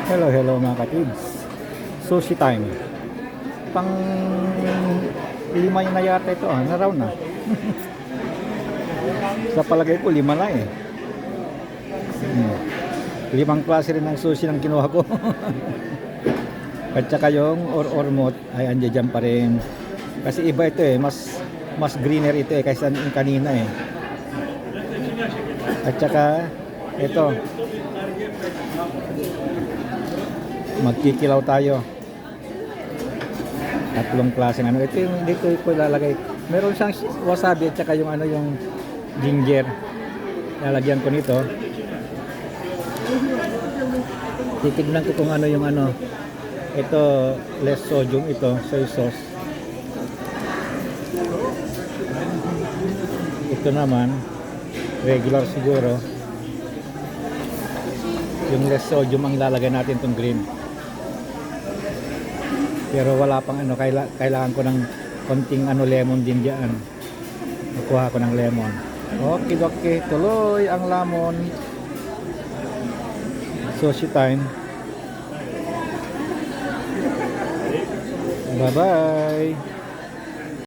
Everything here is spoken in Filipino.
Hello, hello mga katids. Sushi time. Pang lima na yata ito, na round na. Sa palagay ko, lima na eh. Limang klase rin ng sushi ng kinuha ko. At saka yung or-ormot ay andyan dyan pa rin. Kasi iba ito eh, mas greener ito eh kaysa yung kanina eh. At saka ito, magkikilaw tayo. Tatlong klaseng ano. Ito yung dito ko lalagay. Meron siyang wasabi at saka yung ano yung ginger. Lalagyan ko nito. Titignan ko kung ano yung ano. Ito less sodium, ito soy sauce. Ito naman regular siguro. Yung less sodium ang lalagay natin itong green. Pero wala pang ano, kailangan ko ng konting ano lemon din diyan. Nakuha ko ng lemon. Okay, tuloy ang lemon. Sushi time. Bye-bye.